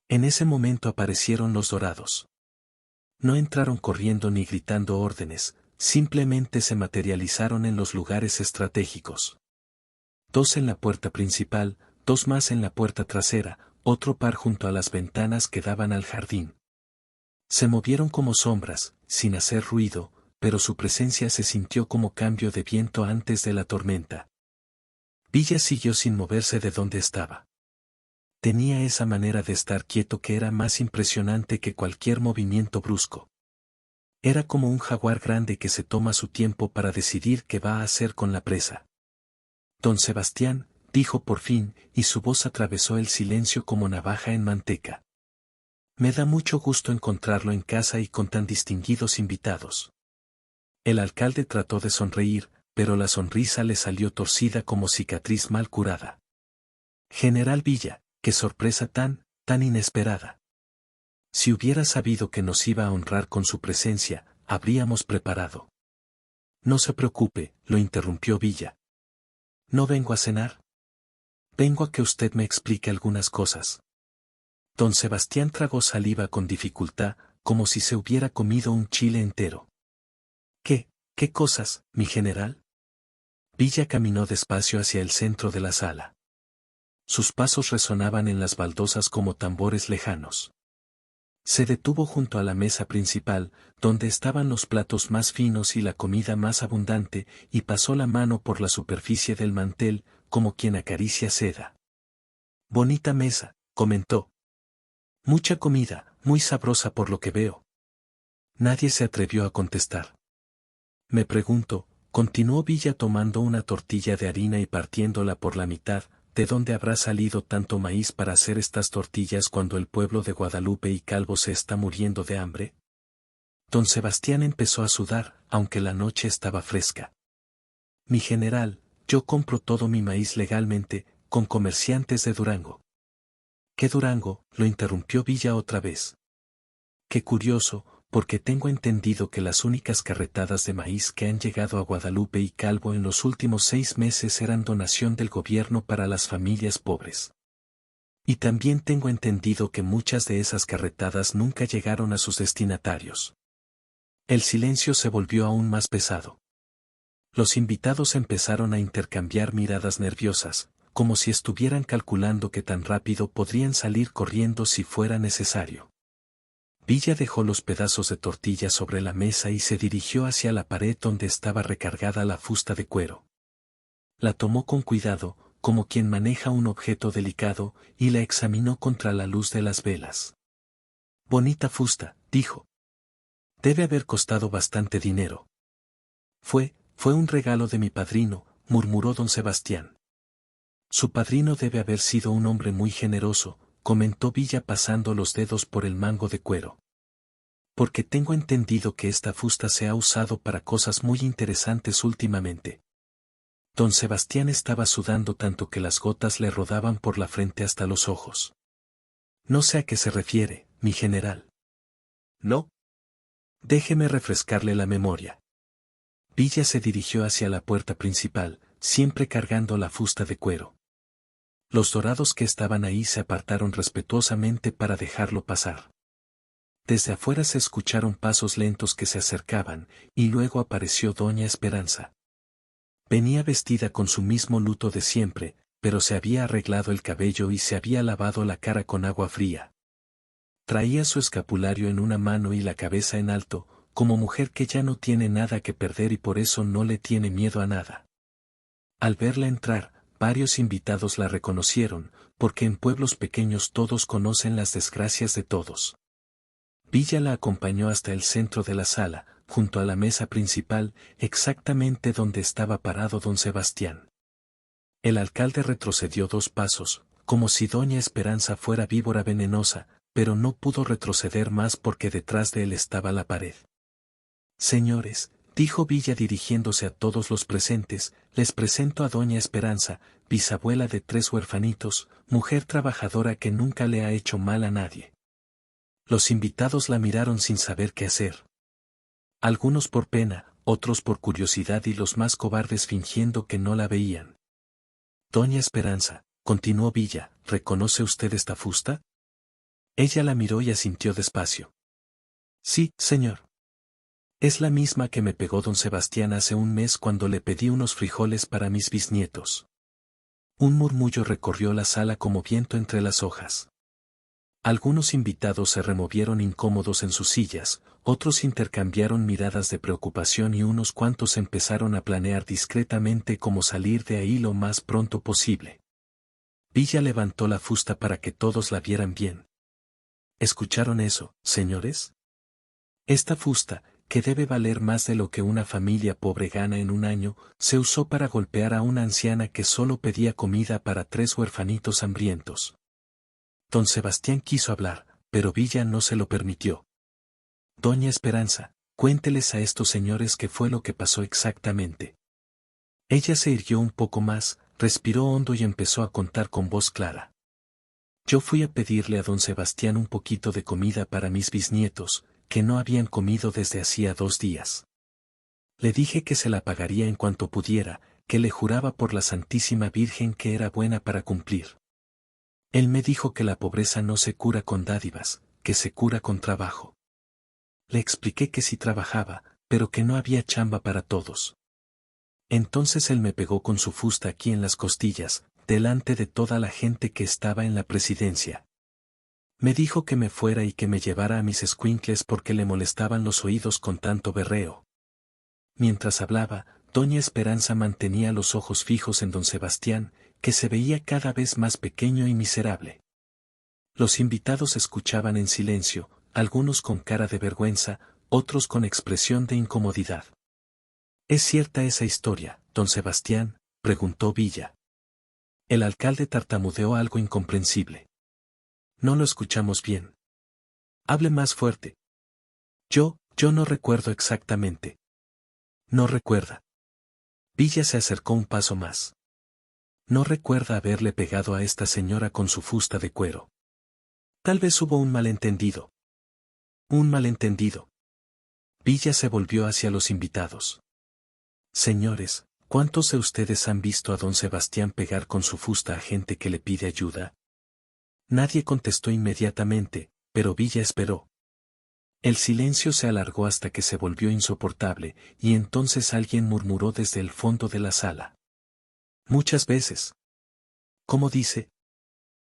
En ese momento aparecieron los dorados. No entraron corriendo ni gritando órdenes, simplemente se materializaron en los lugares estratégicos. 2 en la puerta principal, 2 más en la puerta trasera, otro par junto a las ventanas que daban al jardín. Se movieron como sombras, sin hacer ruido, pero su presencia se sintió como cambio de viento antes de la tormenta. Villa siguió sin moverse de donde estaba. Tenía esa manera de estar quieto que era más impresionante que cualquier movimiento brusco. Era como un jaguar grande que se toma su tiempo para decidir qué va a hacer con la presa. Don Sebastián, dijo por fin, y su voz atravesó el silencio como navaja en manteca. Me da mucho gusto encontrarlo en casa y con tan distinguidos invitados. El alcalde trató de sonreír, pero la sonrisa le salió torcida como cicatriz mal curada. General Villa, qué sorpresa tan inesperada. Si hubiera sabido que nos iba a honrar con su presencia, habríamos preparado. No se preocupe, lo interrumpió Villa. No vengo a cenar. Vengo a que usted me explique algunas cosas. Don Sebastián tragó saliva con dificultad, como si se hubiera comido un chile entero. ¿Qué cosas, mi general? Villa caminó despacio hacia el centro de la sala. Sus pasos resonaban en las baldosas como tambores lejanos. Se detuvo junto a la mesa principal, donde estaban los platos más finos y la comida más abundante, y pasó la mano por la superficie del mantel, como quien acaricia seda. Bonita mesa, comentó. Mucha comida, muy sabrosa por lo que veo. Nadie se atrevió a contestar. Me pregunto, continuó Villa tomando una tortilla de harina y partiéndola por la mitad, ¿de dónde habrá salido tanto maíz para hacer estas tortillas cuando el pueblo de Guadalupe y Calvo se está muriendo de hambre? Don Sebastián empezó a sudar, aunque la noche estaba fresca. Mi general, yo compro todo mi maíz legalmente, con comerciantes de Durango. ¿Qué Durango?, lo interrumpió Villa otra vez. Qué curioso, porque tengo entendido que las únicas carretadas de maíz que han llegado a Guadalupe y Calvo en los últimos 6 meses eran donación del gobierno para las familias pobres. Y también tengo entendido que muchas de esas carretadas nunca llegaron a sus destinatarios. El silencio se volvió aún más pesado. Los invitados empezaron a intercambiar miradas nerviosas, como si estuvieran calculando qué tan rápido podrían salir corriendo si fuera necesario. Villa dejó los pedazos de tortilla sobre la mesa y se dirigió hacia la pared donde estaba recargada la fusta de cuero. La tomó con cuidado, como quien maneja un objeto delicado, y la examinó contra la luz de las velas. Bonita fusta, dijo. Debe haber costado bastante dinero. Fue un regalo de mi padrino, murmuró don Sebastián. Su padrino debe haber sido un hombre muy generoso, comentó Villa pasando los dedos por el mango de cuero. Porque tengo entendido que esta fusta se ha usado para cosas muy interesantes últimamente. Don Sebastián estaba sudando tanto que las gotas le rodaban por la frente hasta los ojos. No sé a qué se refiere, mi general. ¿No? Déjeme refrescarle la memoria. Villa se dirigió hacia la puerta principal, siempre cargando la fusta de cuero. Los dorados que estaban ahí se apartaron respetuosamente para dejarlo pasar. Desde afuera se escucharon pasos lentos que se acercaban, y luego apareció doña Esperanza. Venía vestida con su mismo luto de siempre, pero se había arreglado el cabello y se había lavado la cara con agua fría. Traía su escapulario en una mano y la cabeza en alto, como mujer que ya no tiene nada que perder y por eso no le tiene miedo a nada. Al verla entrar, varios invitados la reconocieron, porque en pueblos pequeños todos conocen las desgracias de todos. Villa la acompañó hasta el centro de la sala, junto a la mesa principal, exactamente donde estaba parado don Sebastián. El alcalde retrocedió 2 pasos, como si doña Esperanza fuera víbora venenosa, pero no pudo retroceder más porque detrás de él estaba la pared. Señores, dijo Villa dirigiéndose a todos los presentes, les presento a doña Esperanza, bisabuela de 3 huerfanitos, mujer trabajadora que nunca le ha hecho mal a nadie. Los invitados la miraron sin saber qué hacer. Algunos por pena, otros por curiosidad y los más cobardes fingiendo que no la veían. Doña Esperanza, continuó Villa, ¿reconoce usted esta fusta? Ella la miró y asintió despacio. Sí, señor. Es la misma que me pegó don Sebastián hace un mes cuando le pedí unos frijoles para mis bisnietos. Un murmullo recorrió la sala como viento entre las hojas. Algunos invitados se removieron incómodos en sus sillas, otros intercambiaron miradas de preocupación y unos cuantos empezaron a planear discretamente cómo salir de ahí lo más pronto posible. Villa levantó la fusta para que todos la vieran bien. ¿Escucharon eso, señores? Esta fusta, que debe valer más de lo que una familia pobre gana en un año, se usó para golpear a una anciana que solo pedía comida para 3 huerfanitos hambrientos. Don Sebastián quiso hablar, pero Villa no se lo permitió. Doña Esperanza, cuénteles a estos señores qué fue lo que pasó exactamente. Ella se irguió un poco más, respiró hondo y empezó a contar con voz clara. Yo fui a pedirle a don Sebastián un poquito de comida para mis bisnietos, que no habían comido desde hacía 2 días. Le dije que se la pagaría en cuanto pudiera, que le juraba por la Santísima Virgen que era buena para cumplir. Él me dijo que la pobreza no se cura con dádivas, que se cura con trabajo. Le expliqué que sí trabajaba, pero que no había chamba para todos. Entonces él me pegó con su fusta aquí en las costillas, delante de toda la gente que estaba en la presidencia. Me dijo que me fuera y que me llevara a mis escuincles porque le molestaban los oídos con tanto berreo. Mientras hablaba, doña Esperanza mantenía los ojos fijos en don Sebastián, que se veía cada vez más pequeño y miserable. Los invitados escuchaban en silencio, algunos con cara de vergüenza, otros con expresión de incomodidad. ¿Es cierta esa historia, don Sebastián?, preguntó Villa. El alcalde tartamudeó algo incomprensible. No lo escuchamos bien. Hable más fuerte. Yo no recuerdo exactamente. No recuerda. Villa se acercó un paso más. No recuerda haberle pegado a esta señora con su fusta de cuero. Tal vez hubo un malentendido. Un malentendido. Villa se volvió hacia los invitados. Señores, ¿cuántos de ustedes han visto a don Sebastián pegar con su fusta a gente que le pide ayuda? Nadie contestó inmediatamente, pero Villa esperó. El silencio se alargó hasta que se volvió insoportable, y entonces alguien murmuró desde el fondo de la sala. Muchas veces. ¿Cómo dice?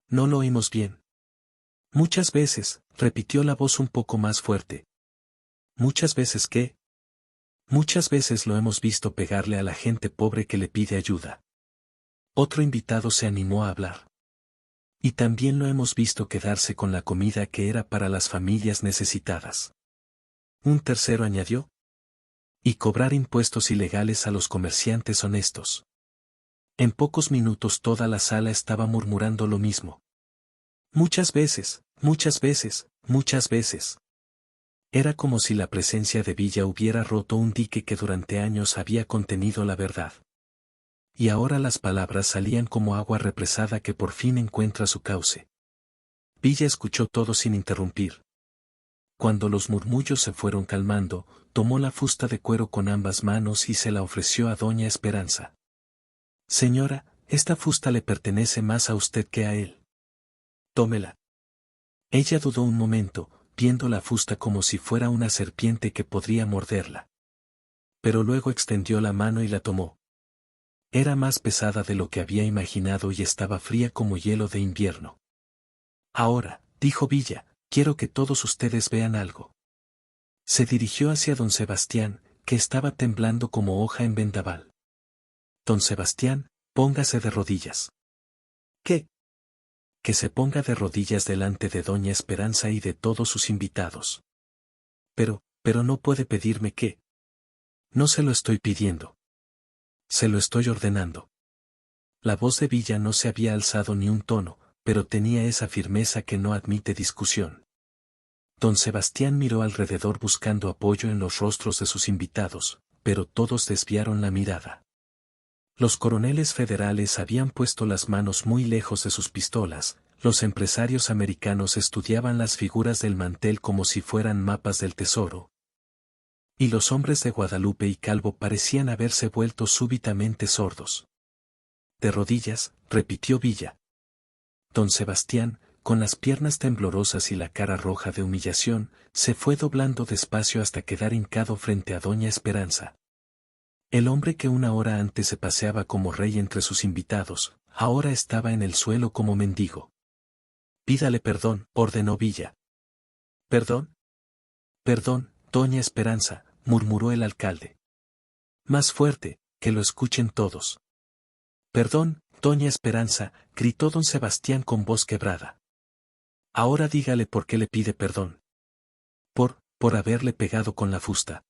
No lo oímos bien. Muchas veces, repitió la voz un poco más fuerte. ¿Muchas veces qué? Muchas veces lo hemos visto pegarle a la gente pobre que le pide ayuda. Otro invitado se animó a hablar. Y también lo hemos visto quedarse con la comida que era para las familias necesitadas. Un tercero añadió. Y cobrar impuestos ilegales a los comerciantes honestos. En pocos minutos toda la sala estaba murmurando lo mismo. Muchas veces, muchas veces, muchas veces. Era como si la presencia de Villa hubiera roto un dique que durante años había contenido la verdad. Y ahora las palabras salían como agua represada que por fin encuentra su cauce. Villa escuchó todo sin interrumpir. Cuando los murmullos se fueron calmando, tomó la fusta de cuero con ambas manos y se la ofreció a doña Esperanza. Señora, esta fusta le pertenece más a usted que a él. Tómela. Ella dudó un momento, viendo la fusta como si fuera una serpiente que podría morderla. Pero luego extendió la mano y la tomó. Era más pesada de lo que había imaginado y estaba fría como hielo de invierno. Ahora, dijo Villa, quiero que todos ustedes vean algo. Se dirigió hacia don Sebastián, que estaba temblando como hoja en vendaval. Don Sebastián, póngase de rodillas. ¿Qué? Que se ponga de rodillas delante de doña Esperanza y de todos sus invitados. Pero no puede pedirme qué. No se lo estoy pidiendo. Se lo estoy ordenando. La voz de Villa no se había alzado ni un tono, pero tenía esa firmeza que no admite discusión. Don Sebastián miró alrededor buscando apoyo en los rostros de sus invitados, pero todos desviaron la mirada. Los coroneles federales habían puesto las manos muy lejos de sus pistolas, los empresarios americanos estudiaban las figuras del mantel como si fueran mapas del tesoro. Y los hombres de Guadalupe y Calvo parecían haberse vuelto súbitamente sordos. De rodillas, repitió Villa. Don Sebastián, con las piernas temblorosas y la cara roja de humillación, se fue doblando despacio hasta quedar hincado frente a doña Esperanza. El hombre que una hora antes se paseaba como rey entre sus invitados, ahora estaba en el suelo como mendigo. Pídale perdón, ordenó Villa. ¿Perdón? Perdón, doña Esperanza, murmuró el alcalde. Más fuerte, que lo escuchen todos. Perdón, doña Esperanza, gritó don Sebastián con voz quebrada. Ahora dígale por qué le pide perdón. Por haberle pegado con la fusta.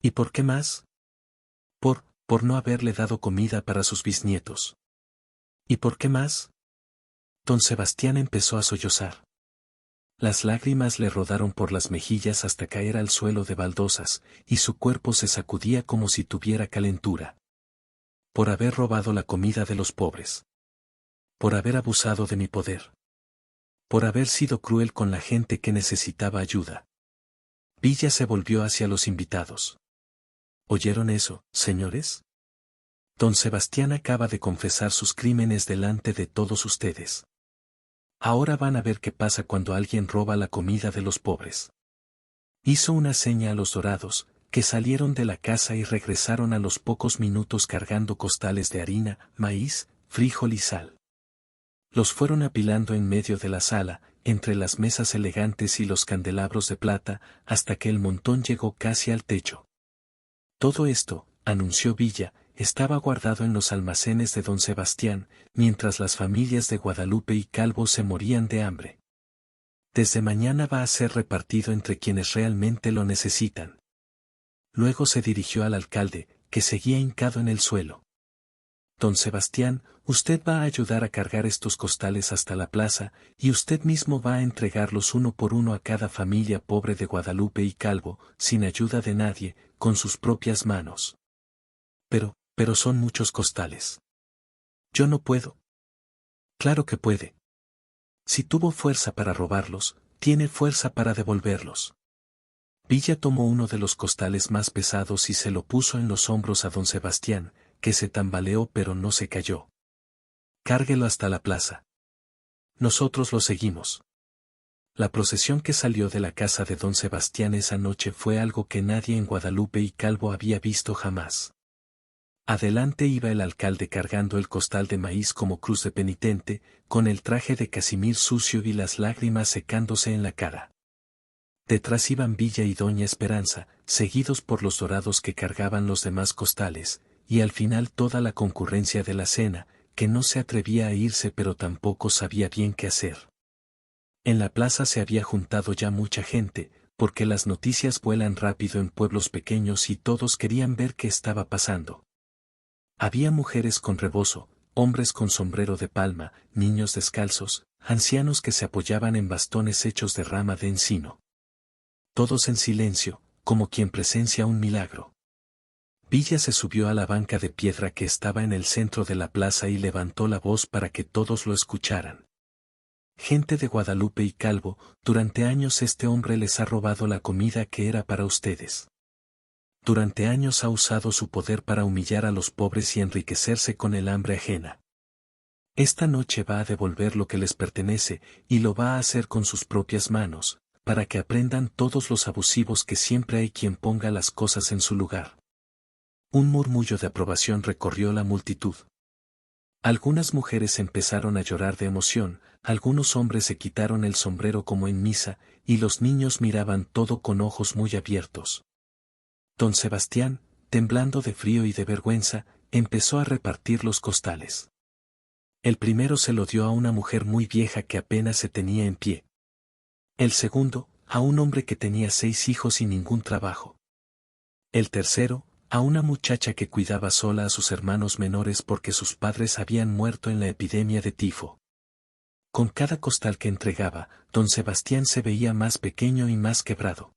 ¿Y por qué más? Por no haberle dado comida para sus bisnietos. ¿Y por qué más? Don Sebastián empezó a sollozar. Las lágrimas le rodaron por las mejillas hasta caer al suelo de baldosas, y su cuerpo se sacudía como si tuviera calentura. Por haber robado la comida de los pobres. Por haber abusado de mi poder. Por haber sido cruel con la gente que necesitaba ayuda. Villa se volvió hacia los invitados. ¿Oyeron eso, señores? Don Sebastián acaba de confesar sus crímenes delante de todos ustedes. Ahora van a ver qué pasa cuando alguien roba la comida de los pobres. Hizo una seña a los dorados, que salieron de la casa y regresaron a los pocos minutos cargando costales de harina, maíz, frijol y sal. Los fueron apilando en medio de la sala, entre las mesas elegantes y los candelabros de plata, hasta que el montón llegó casi al techo. Todo esto, anunció Villa, estaba guardado en los almacenes de don Sebastián, mientras las familias de Guadalupe y Calvo se morían de hambre. Desde mañana va a ser repartido entre quienes realmente lo necesitan. Luego se dirigió al alcalde, que seguía hincado en el suelo. Don Sebastián, usted va a ayudar a cargar estos costales hasta la plaza, y usted mismo va a entregarlos uno por uno a cada familia pobre de Guadalupe y Calvo, sin ayuda de nadie, con sus propias manos. Pero son muchos costales. Yo no puedo. Claro que puede. Si tuvo fuerza para robarlos, tiene fuerza para devolverlos. Villa tomó uno de los costales más pesados y se lo puso en los hombros a don Sebastián, que se tambaleó pero no se cayó. Cárguelo hasta la plaza. Nosotros lo seguimos. La procesión que salió de la casa de don Sebastián esa noche fue algo que nadie en Guadalupe y Calvo había visto jamás. Adelante iba el alcalde cargando el costal de maíz como cruz de penitente, con el traje de casimir sucio y las lágrimas secándose en la cara. Detrás iban Villa y doña Esperanza, seguidos por los dorados que cargaban los demás costales, y al final toda la concurrencia de la cena, que no se atrevía a irse pero tampoco sabía bien qué hacer. En la plaza se había juntado ya mucha gente, porque las noticias vuelan rápido en pueblos pequeños y todos querían ver qué estaba pasando. Había mujeres con rebozo, hombres con sombrero de palma, niños descalzos, ancianos que se apoyaban en bastones hechos de rama de encino. Todos en silencio, como quien presencia un milagro. Villa se subió a la banca de piedra que estaba en el centro de la plaza y levantó la voz para que todos lo escucharan. Gente de Guadalupe y Calvo, durante años este hombre les ha robado la comida que era para ustedes. Durante años ha usado su poder para humillar a los pobres y enriquecerse con el hambre ajena. Esta noche va a devolver lo que les pertenece, y lo va a hacer con sus propias manos, para que aprendan todos los abusivos que siempre hay quien ponga las cosas en su lugar. Un murmullo de aprobación recorrió la multitud. Algunas mujeres empezaron a llorar de emoción, algunos hombres se quitaron el sombrero como en misa, y los niños miraban todo con ojos muy abiertos. Don Sebastián, temblando de frío y de vergüenza, empezó a repartir los costales. El primero se lo dio a una mujer muy vieja que apenas se tenía en pie. El segundo, a un hombre que tenía 6 hijos y ningún trabajo. El tercero, a una muchacha que cuidaba sola a sus hermanos menores porque sus padres habían muerto en la epidemia de tifo. Con cada costal que entregaba, don Sebastián se veía más pequeño y más quebrado.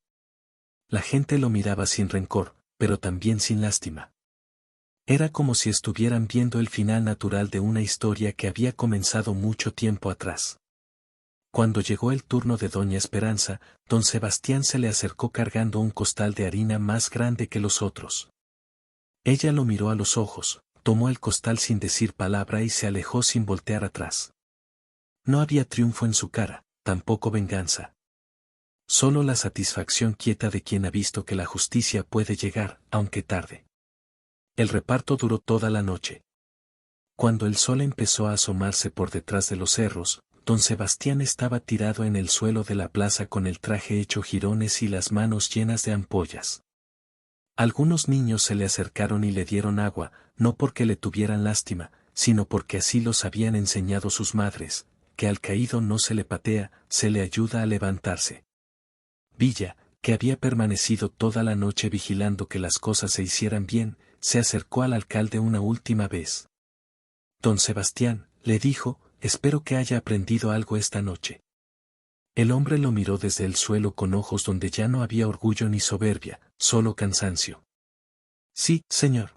La gente lo miraba sin rencor, pero también sin lástima. Era como si estuvieran viendo el final natural de una historia que había comenzado mucho tiempo atrás. Cuando llegó el turno de doña Esperanza, don Sebastián se le acercó cargando un costal de harina más grande que los otros. Ella lo miró a los ojos, tomó el costal sin decir palabra y se alejó sin voltear atrás. No había triunfo en su cara, tampoco venganza. Solo la satisfacción quieta de quien ha visto que la justicia puede llegar, aunque tarde. El reparto duró toda la noche. Cuando el sol empezó a asomarse por detrás de los cerros, don Sebastián estaba tirado en el suelo de la plaza con el traje hecho jirones y las manos llenas de ampollas. Algunos niños se le acercaron y le dieron agua, no porque le tuvieran lástima, sino porque así los habían enseñado sus madres, que al caído no se le patea, se le ayuda a levantarse. Villa, que había permanecido toda la noche vigilando que las cosas se hicieran bien, se acercó al alcalde una última vez. Don Sebastián, le dijo, espero que haya aprendido algo esta noche. El hombre lo miró desde el suelo con ojos donde ya no había orgullo ni soberbia, solo cansancio. Sí, señor.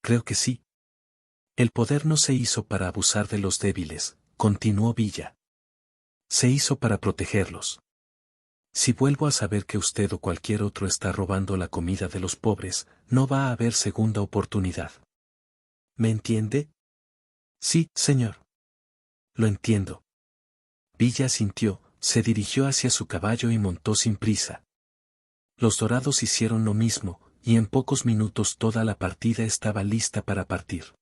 Creo que sí. El poder no se hizo para abusar de los débiles, continuó Villa. Se hizo para protegerlos. Si vuelvo a saber que usted o cualquier otro está robando la comida de los pobres, no va a haber segunda oportunidad. ¿Me entiende? Sí, señor. Lo entiendo. Villa asintió, se dirigió hacia su caballo y montó sin prisa. Los dorados hicieron lo mismo, y en pocos minutos toda la partida estaba lista para partir.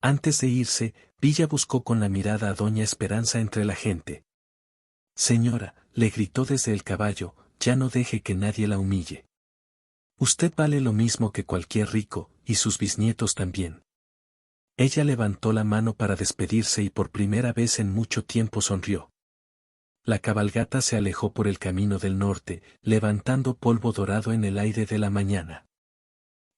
Antes de irse, Villa buscó con la mirada a doña Esperanza entre la gente. Señora, le gritó desde el caballo, ya no deje que nadie la humille. Usted vale lo mismo que cualquier rico, y sus bisnietos también. Ella levantó la mano para despedirse y por primera vez en mucho tiempo sonrió. La cabalgata se alejó por el camino del norte, levantando polvo dorado en el aire de la mañana.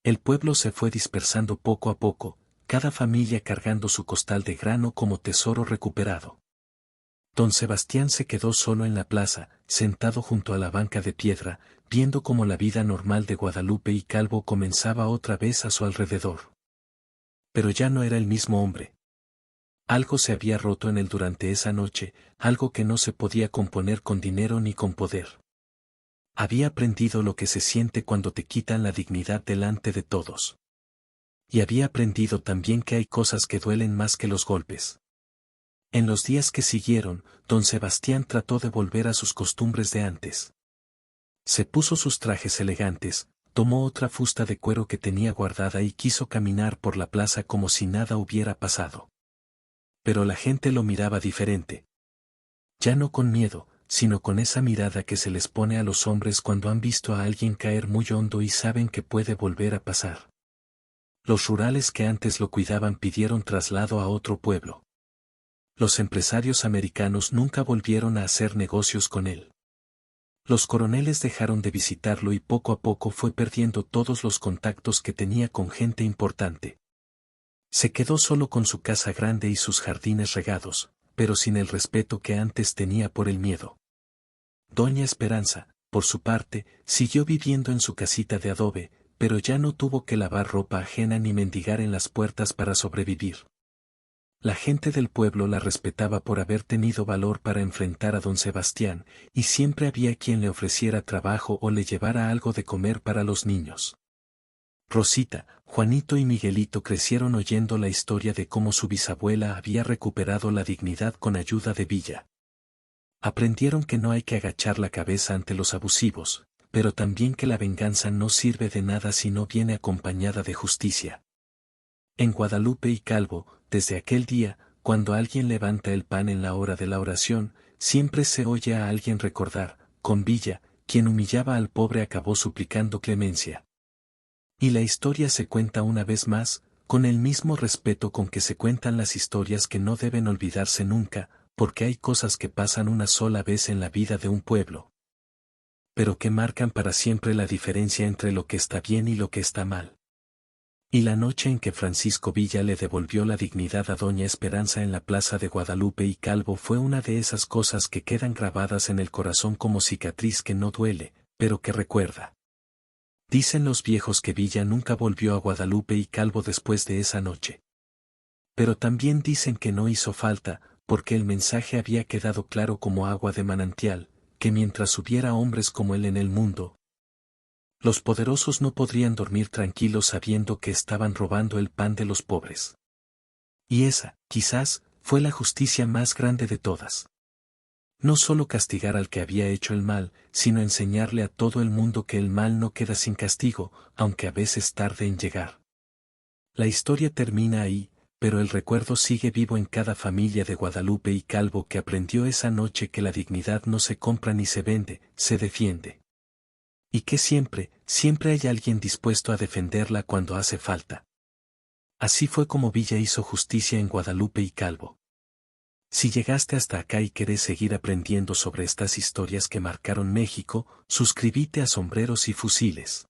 El pueblo se fue dispersando poco a poco, cada familia cargando su costal de grano como tesoro recuperado. Don Sebastián se quedó solo en la plaza, sentado junto a la banca de piedra, viendo cómo la vida normal de Guadalupe y Calvo comenzaba otra vez a su alrededor. Pero ya no era el mismo hombre. Algo se había roto en él durante esa noche, algo que no se podía componer con dinero ni con poder. Había aprendido lo que se siente cuando te quitan la dignidad delante de todos. Y había aprendido también que hay cosas que duelen más que los golpes. En los días que siguieron, don Sebastián trató de volver a sus costumbres de antes. Se puso sus trajes elegantes, tomó otra fusta de cuero que tenía guardada y quiso caminar por la plaza como si nada hubiera pasado. Pero la gente lo miraba diferente. Ya no con miedo, sino con esa mirada que se les pone a los hombres cuando han visto a alguien caer muy hondo y saben que puede volver a pasar. Los rurales que antes lo cuidaban pidieron traslado a otro pueblo. Los empresarios americanos nunca volvieron a hacer negocios con él. Los coroneles dejaron de visitarlo y poco a poco fue perdiendo todos los contactos que tenía con gente importante. Se quedó solo con su casa grande y sus jardines regados, pero sin el respeto que antes tenía por el miedo. Doña Esperanza, por su parte, siguió viviendo en su casita de adobe, pero ya no tuvo que lavar ropa ajena ni mendigar en las puertas para sobrevivir. La gente del pueblo la respetaba por haber tenido valor para enfrentar a don Sebastián, y siempre había quien le ofreciera trabajo o le llevara algo de comer para los niños. Rosita, Juanito y Miguelito crecieron oyendo la historia de cómo su bisabuela había recuperado la dignidad con ayuda de Villa. Aprendieron que no hay que agachar la cabeza ante los abusivos, pero también que la venganza no sirve de nada si no viene acompañada de justicia. En Guadalupe y Calvo, desde aquel día, cuando alguien levanta el pan en la hora de la oración, siempre se oye a alguien recordar, con Villa, quien humillaba al pobre acabó suplicando clemencia. Y la historia se cuenta una vez más, con el mismo respeto con que se cuentan las historias que no deben olvidarse nunca, porque hay cosas que pasan una sola vez en la vida de un pueblo, pero que marcan para siempre la diferencia entre lo que está bien y lo que está mal. Y la noche en que Francisco Villa le devolvió la dignidad a doña Esperanza en la plaza de Guadalupe y Calvo fue una de esas cosas que quedan grabadas en el corazón como cicatriz que no duele, pero que recuerda. Dicen los viejos que Villa nunca volvió a Guadalupe y Calvo después de esa noche. Pero también dicen que no hizo falta, porque el mensaje había quedado claro como agua de manantial, que mientras hubiera hombres como él en el mundo, los poderosos no podrían dormir tranquilos sabiendo que estaban robando el pan de los pobres. Y esa, quizás, fue la justicia más grande de todas. No solo castigar al que había hecho el mal, sino enseñarle a todo el mundo que el mal no queda sin castigo, aunque a veces tarde en llegar. La historia termina ahí, pero el recuerdo sigue vivo en cada familia de Guadalupe y Calvo que aprendió esa noche que la dignidad no se compra ni se vende, se defiende. Y que siempre, siempre hay alguien dispuesto a defenderla cuando hace falta. Así fue como Villa hizo justicia en Guadalupe y Calvo. Si llegaste hasta acá y querés seguir aprendiendo sobre estas historias que marcaron México, suscríbete a Sombreros y Fusiles.